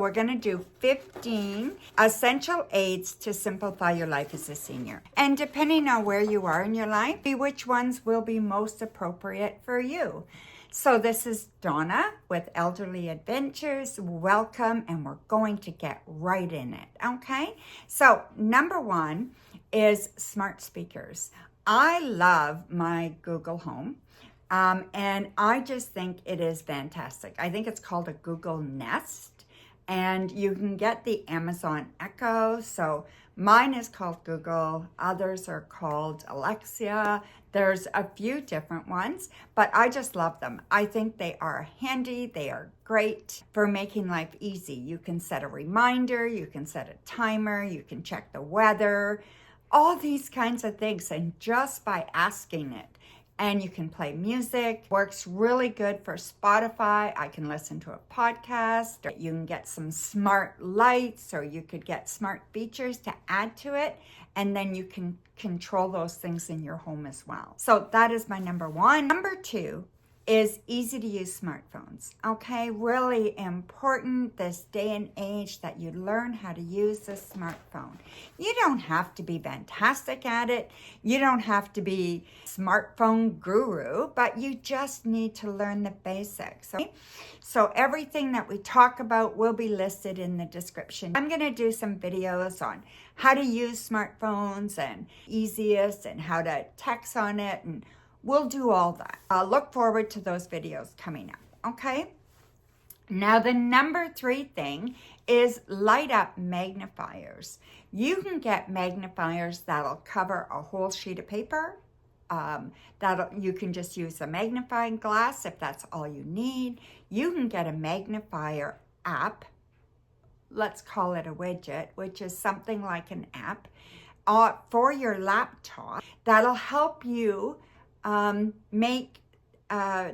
We're going to do 15 essential aids to simplify your life as a senior. And depending on where you are in your life, which ones will be most appropriate for you. So this is Donna with Elderly Adventures. Welcome, and we're going to get right in it, okay? So number one is smart speakers. I love my Google Home, and I just think it is fantastic. I think it's called a Google Nest, and you can get the Amazon Echo. So mine is called Google, others are called Alexa. There's a few different ones, but I just love them. I think they are handy. They are great for making life easy. You can set a reminder, you can set a timer, you can check the weather, all these kinds of things. And just by asking it, and you can play music. Works really good for Spotify. I can listen to a podcast. You can get some smart lights, or you could get smart features to add to it. And then you can control those things in your home as well. So that is my number one. Number two is easy to use smartphones. Okay, really important this day and age that you learn how to use a smartphone. You don't have to be fantastic at it. You don't have to be smartphone guru, but you just need to learn the basics. Okay? So everything that we talk about will be listed in the description. I'm going to do some videos on how to use smartphones and easiest and how to text on it, and we'll do all that. I'll look forward to those videos coming up, okay? Now, the number three thing is light up magnifiers. You can get magnifiers that'll cover a whole sheet of paper. You can just use a magnifying glass if that's all you need. You can get a magnifier app. Let's call it a widget, which is something like an app for your laptop that'll help you make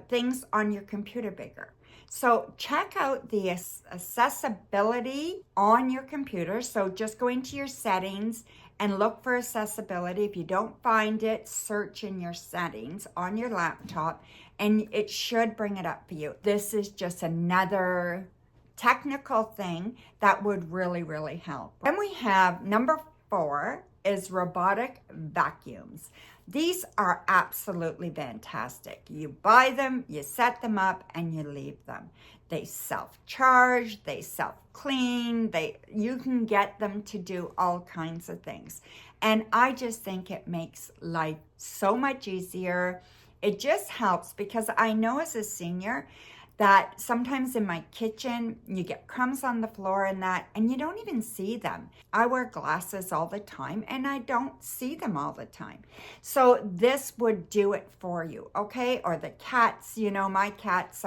things on your computer bigger. So check out the accessibility on your computer. So just go into your settings and look for accessibility. If you don't find it, search in your settings on your laptop and it should bring it up for you. This is just another technical thing that would really, really help. Then we have number 4 is robotic vacuums. These are absolutely fantastic. You buy them, you set them up, and you leave them. They self-charge, they self-clean, you can get them to do all kinds of things. And I just think it makes life so much easier. It just helps because I know as a senior that sometimes in my kitchen, you get crumbs on the floor and you don't even see them. I wear glasses all the time and I don't see them all the time. So this would do it for you, okay? Or the cats, my cats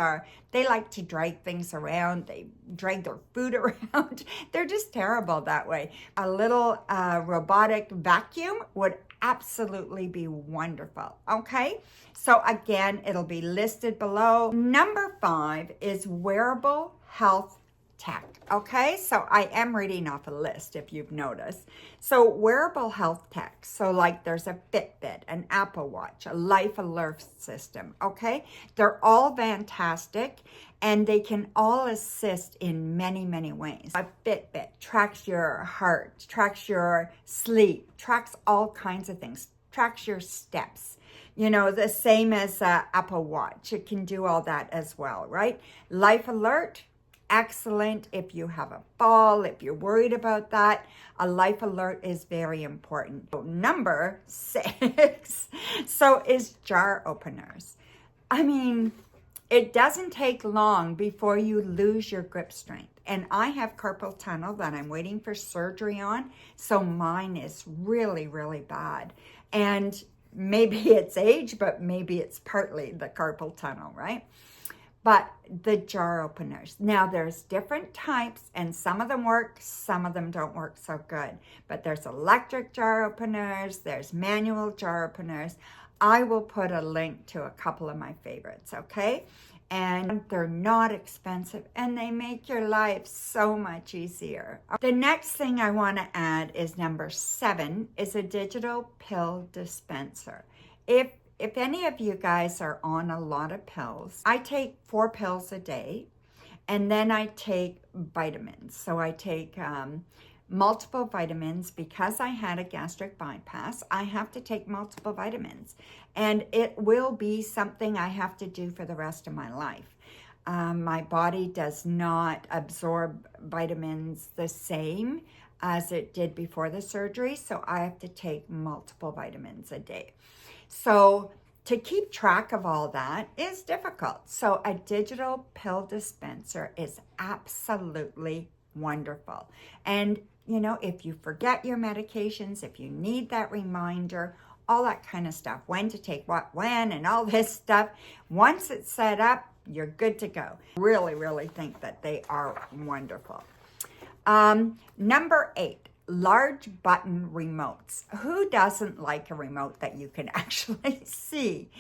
they like to drag things around. They drag their food around. They're just terrible that way. A little robotic vacuum would absolutely be wonderful, okay? So again, it'll be listed below. Number 5 is wearable health tech, okay? So I am reading off a list if you've noticed. So wearable health tech, so like there's a Fitbit, an Apple Watch, a life alert system, okay? They're all fantastic and they can all assist in many, many ways. A Fitbit tracks your heart, tracks your sleep, tracks all kinds of things, tracks your steps. The same as Apple Watch. It can do all that as well, right? Life alert, excellent if you have a fall, if you're worried about that. A life alert is very important. Number 6, is jar openers. I mean, it doesn't take long before you lose your grip strength. And I have carpal tunnel that I'm waiting for surgery on. So mine is really, really bad. And maybe it's age, but maybe it's partly the carpal tunnel, right? But the jar openers. Now there's different types and some of them work, some of them don't work so good. But there's electric jar openers, there's manual jar openers. I will put a link to a couple of my favorites, okay? And they're not expensive and they make your life so much easier. The next thing I want to add is number 7 is a digital pill dispenser. If any of you guys are on a lot of pills, I take 4 pills a day And then I take vitamins. So I take multiple vitamins. Because I had a gastric bypass, I have to take multiple vitamins. And it will be something I have to do for the rest of my life. My body does not absorb vitamins the same as it did before the surgery, so I have to take multiple vitamins a day. So to keep track of all that is difficult. So a digital pill dispenser is absolutely wonderful. And you know, if you forget your medications, if you need that reminder, all that kind of stuff, when to take what when and all this stuff, once it's set up, you're good to go. Really, really think that they are wonderful. Number 8, large button remotes. Who doesn't like a remote that you can actually see?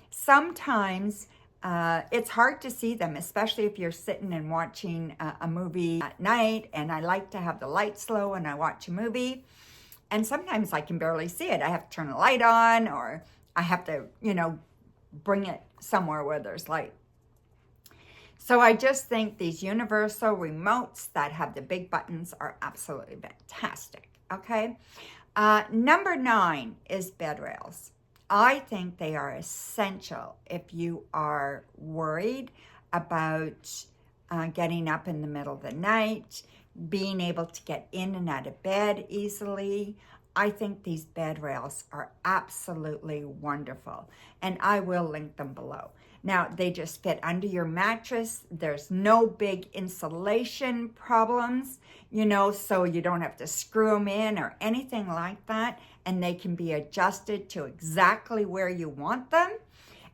Sometimes it's hard to see them, especially if you're sitting and watching a movie at night, and I like to have the lights low when I watch a movie. And sometimes I can barely see it. I have to turn the light on, or I have to, you know, bring it somewhere where there's light. So I just think these universal remotes that have the big buttons are absolutely fantastic, okay? Number 9 is bed rails. I think they are essential if you are worried about getting up in the middle of the night, being able to get in and out of bed easily. I think these bed rails are absolutely wonderful, and I will link them below. Now, they just fit under your mattress. There's no big insulation problems, you know, so you don't have to screw them in or anything like that, and they can be adjusted to exactly where you want them,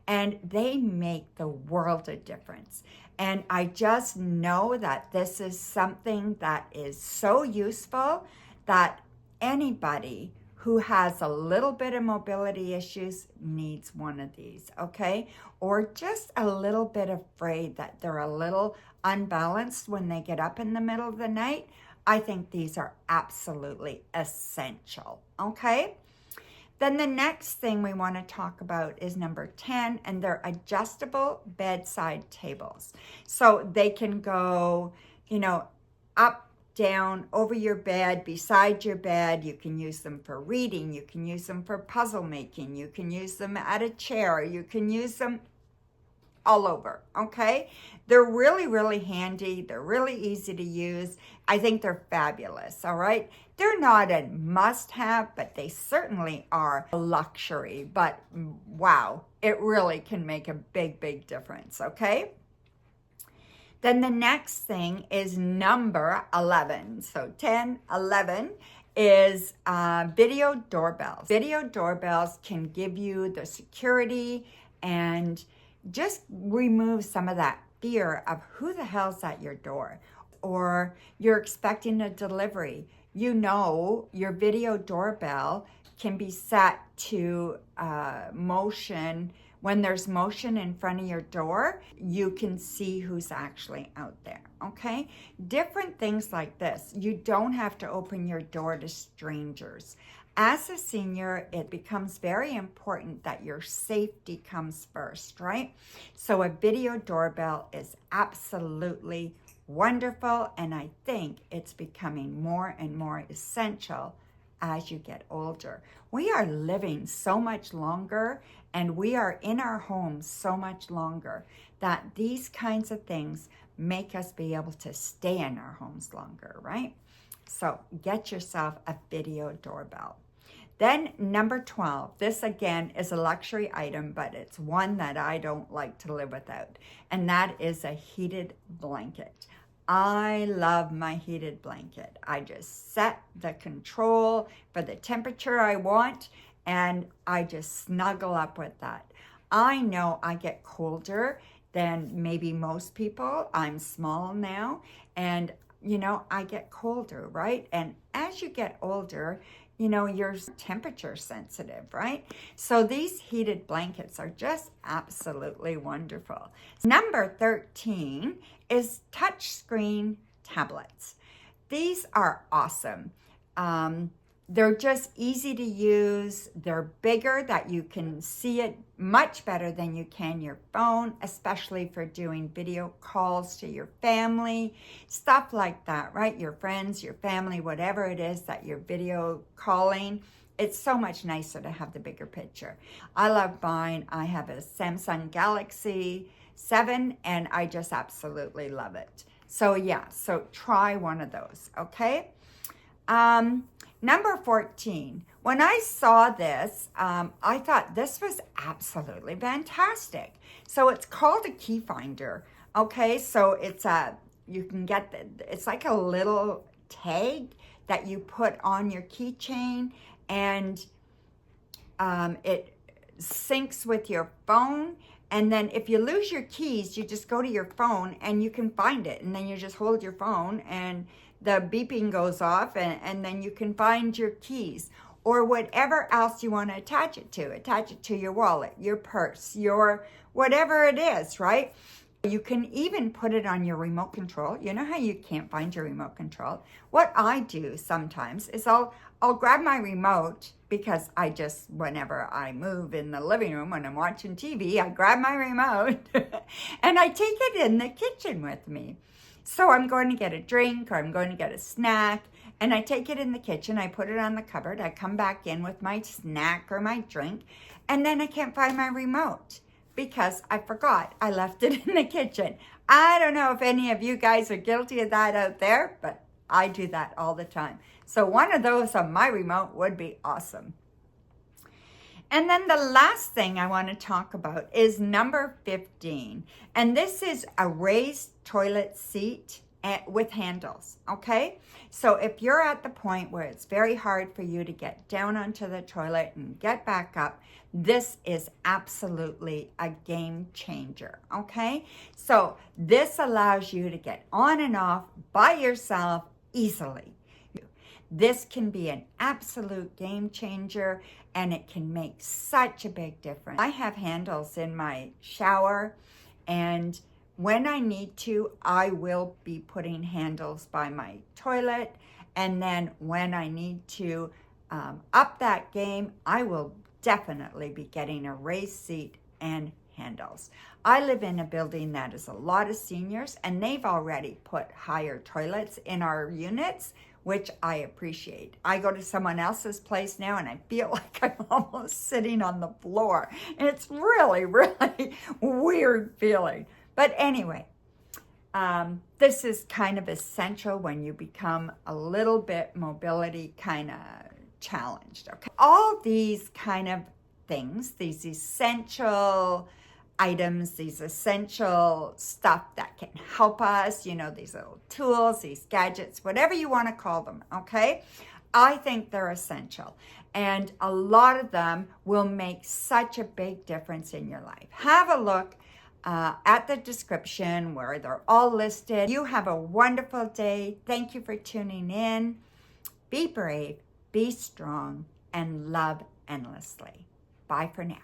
and they make the world of difference. And I just know that this is something that is so useful that anybody who has a little bit of mobility issues needs one of these, okay? Or just a little bit afraid that they're a little unbalanced when they get up in the middle of the night. I think these are absolutely essential, okay? Then the next thing we want to talk about is number 10, and they're adjustable bedside tables. So they can go, you know, up, down, over your bed, beside your bed. You can use them for reading. You can use them for puzzle making. You can use them at a chair. You can use them all over, okay? They're really, really handy. They're really easy to use. I think they're fabulous, all right? They're not a must-have, but they certainly are a luxury. But wow, it really can make a big, big difference, okay? Then the next thing is number 11. So 10, 11 is video doorbells. Video doorbells can give you the security and just remove some of that fear of who the hell's at your door, or you're expecting a delivery. You know, your video doorbell can be set to motion. When there's motion in front of your door, you can see who's actually out there, okay? Different things like this. You don't have to open your door to strangers. As a senior, it becomes very important that your safety comes first, right? So a video doorbell is absolutely wonderful, and I think it's becoming more and more essential as you get older. We are living so much longer, and we are in our homes so much longer, that these kinds of things make us be able to stay in our homes longer, right? So get yourself a video doorbell. Then number 12, this again is a luxury item, but it's one that I don't like to live without, and that is a heated blanket. I love my heated blanket. I just set the control for the temperature I want, and I just snuggle up with that. I know I get colder than maybe most people. I'm small now, and you know, I get colder, right? And as you get older, you know, you're temperature sensitive, right? So these heated blankets are just absolutely wonderful. Number 13 is touchscreen tablets. These are awesome. They're just easy to use. They're bigger that you can see it much better than you can your phone, especially for doing video calls to your family, stuff like that, right? Your friends, your family, whatever it is that you're video calling. It's so much nicer to have the bigger picture. I love mine. I have a Samsung Galaxy 7 and I just absolutely love it. So yeah, so try one of those, okay? Number 14, when I saw this, I thought this was absolutely fantastic. So it's called a key finder, okay? So it's you can get, it's like a little tag that you put on your keychain, and it syncs with your phone. And then if you lose your keys, you just go to your phone and you can find it. And then you just hold your phone and the beeping goes off, and then you can find your keys or whatever else you want to attach it to. Attach it to your wallet, your purse, your whatever it is, right? You can even put it on your remote control. You know how you can't find your remote control? What I do sometimes is I'll grab my remote, because I just, whenever I move in the living room when I'm watching TV, I grab my remote and I take it in the kitchen with me. So I'm going to get a drink or I'm going to get a snack, and I take it in the kitchen, I put it on the cupboard, I come back in with my snack or my drink, and then I can't find my remote because I forgot I left it in the kitchen. I don't know if any of you guys are guilty of that out there, but I do that all the time. So one of those on my remote would be awesome. And then the last thing I want to talk about is number 15. And this is a raised toilet seat with handles, okay? So if you're at the point where it's very hard for you to get down onto the toilet and get back up, this is absolutely a game changer, okay? So this allows you to get on and off by yourself easily. This can be an absolute game changer, and it can make such a big difference. I have handles in my shower, and when I need to, I will be putting handles by my toilet. And then when I need to up that game, I will definitely be getting a raised seat and handles. I live in a building that is a lot of seniors, and they've already put higher toilets in our units, which I appreciate. I go to someone else's place now and I feel like I'm almost sitting on the floor. And it's really, really weird feeling. But anyway, this is kind of essential when you become a little bit mobility kind of challenged. Okay, all these kind of things, these essential items, these essential stuff that can help us, you know, these little tools, these gadgets, whatever you want to call them, okay? I think they're essential. And a lot of them will make such a big difference in your life. Have a look at the description where they're all listed. You have a wonderful day. Thank you for tuning in. Be brave, be strong, and love endlessly. Bye for now.